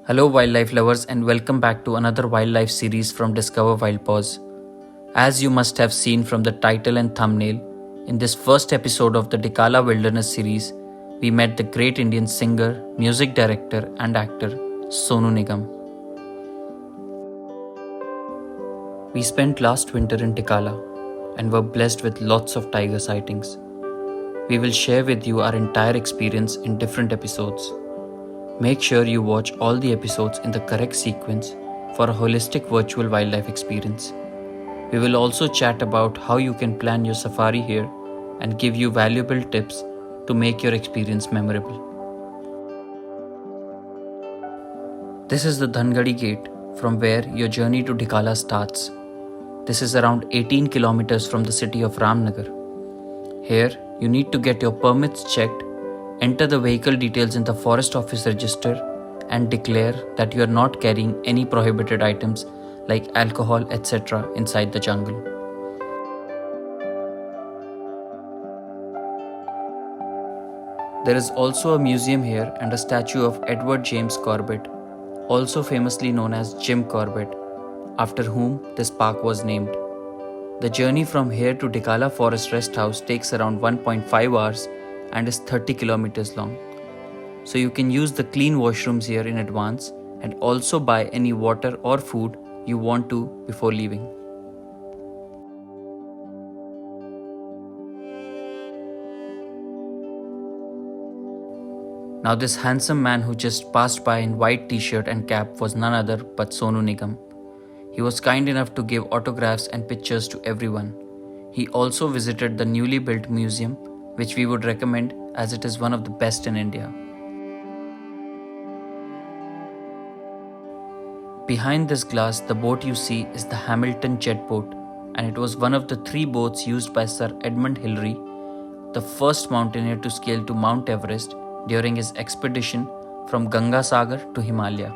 Hello, wildlife lovers, and welcome back to another wildlife series from Discover Wild Paws. As you must have seen from the title and thumbnail, in this first episode of the Dikala Wilderness series, we met the great Indian singer, music director, and actor Sonu Nigam. We spent last winter in Tikala and were blessed with lots of tiger sightings. We will share with you our entire experience in different episodes. Make sure you watch all the episodes in the correct sequence for a holistic virtual wildlife experience. We will also chat about how you can plan your safari here and give you valuable tips to make your experience memorable. This is the Dhangadi Gate from where your journey to Dikala starts. This is around 18 kilometers from the city of Ramnagar. Here, you need to get your permits checked, enter the vehicle details in the Forest Office register, and declare that you are not carrying any prohibited items like alcohol, etc. inside the jungle. There is also a museum here and a statue of Edward James Corbett, also famously known as Jim Corbett, after whom this park was named. The journey from here to Dikala Forest Rest House takes around 1.5 hours and is 30 kilometers long. So you can use the clean washrooms here in advance and also buy any water or food you want to before leaving. Now this handsome man who just passed by in white t-shirt and cap was none other but Sonu Nigam. He was kind enough to give autographs and pictures to everyone. He also visited the newly built museum, which we would recommend as it is one of the best in India. Behind this glass, the boat you see is the Hamilton Jet Boat, and it was one of the 3 boats used by Sir Edmund Hillary, the first mountaineer to scale to Mount Everest during his expedition from Ganga Sagar to Himalaya.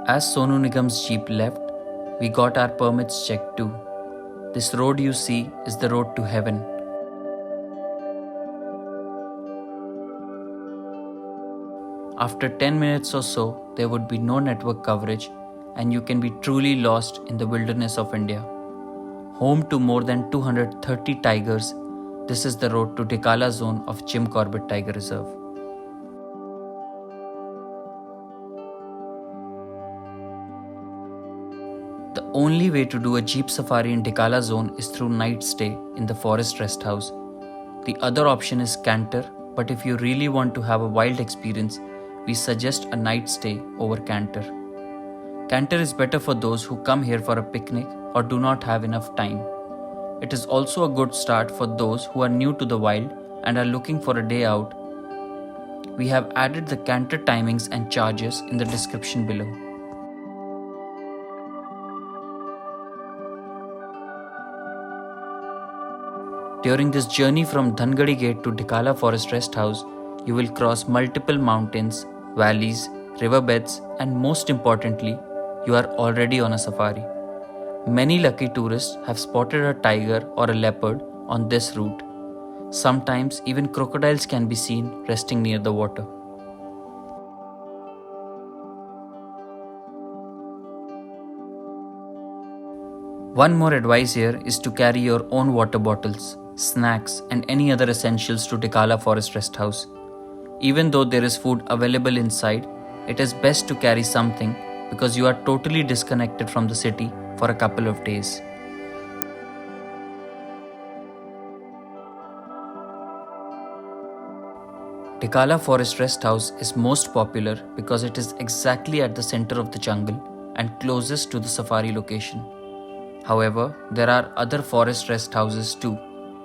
As Sonu Nigam's jeep left, we got our permits checked too. This road you see is the road to heaven. After 10 minutes or so, there would be no network coverage and you can be truly lost in the wilderness of India. Home to more than 230 tigers, this is the road to Dikala zone of Jim Corbett Tiger Reserve. The only way to do a jeep safari in Dikala zone is through night stay in the Forest Rest House. The other option is Canter, but if you really want to have a wild experience, we suggest a night stay over Canter. Canter is better for those who come here for a picnic or do not have enough time. It is also a good start for those who are new to the wild and are looking for a day out. We have added the Canter timings and charges in the description below. During this journey from Dhangadi Gate to Dikala Forest Rest House, you will cross multiple mountains, valleys, riverbeds, and most importantly, you are already on a safari. Many lucky tourists have spotted a tiger or a leopard on this route. Sometimes even crocodiles can be seen resting near the water. One more advice here is to carry your own water bottles, snacks, and any other essentials to Dikala Forest Rest House. Even though there is food available inside, it is best to carry something because you are totally disconnected from the city for a couple of days. Dikala Forest Rest House is most popular because it is exactly at the center of the jungle and closest to the safari location. However, there are other forest rest houses too,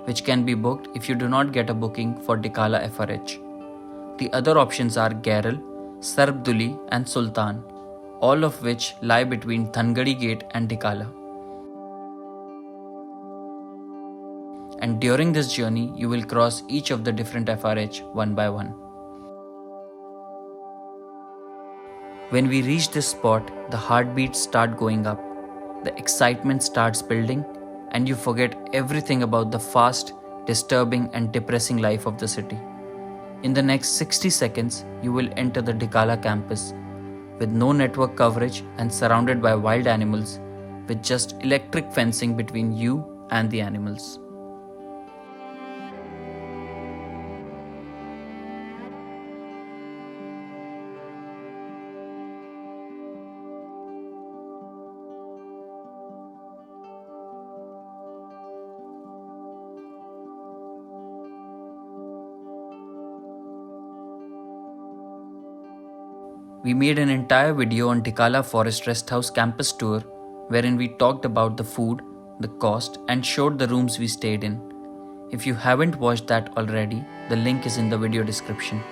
which can be booked if you do not get a booking for Dikala FRH. The other options are Gairal, Sarbduli and Sultan. all of which lie between Thangadi Gate and Tikala. And during this journey, you will cross each of the different FRH one by one. When we reach this spot, the heartbeats start going up, the excitement starts building, and you forget everything about the fast, disturbing, and depressing life of the city. In the next 60 seconds, you will enter the Tikala campus with no network coverage and surrounded by wild animals, with just electric fencing between you and the animals. We made an entire video on Tikala Forest Rest House campus tour wherein we talked about the food, the cost, and showed the rooms we stayed in. If you haven't watched that already, the link is in the video description.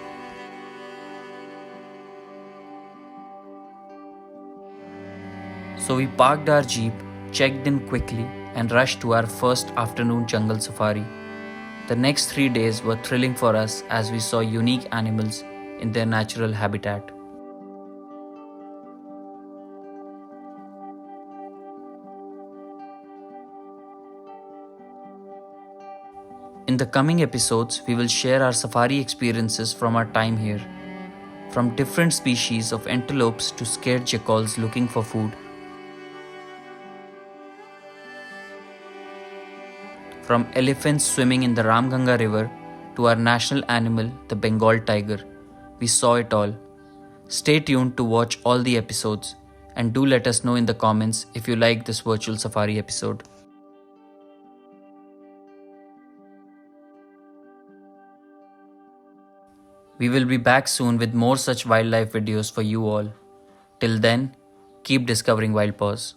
So we parked our jeep, checked in quickly, and rushed to our first afternoon jungle safari. The next 3 days were thrilling for us as we saw unique animals in their natural habitat. In the coming episodes, we will share our safari experiences from our time here. From different species of antelopes to scared jackals looking for food. From elephants swimming in the Ramganga river to our national animal, the Bengal tiger. We saw it all. Stay tuned to watch all the episodes and do let us know in the comments if you like this virtual safari episode. We will be back soon with more such wildlife videos for you all. Till then, keep discovering Wild Paws.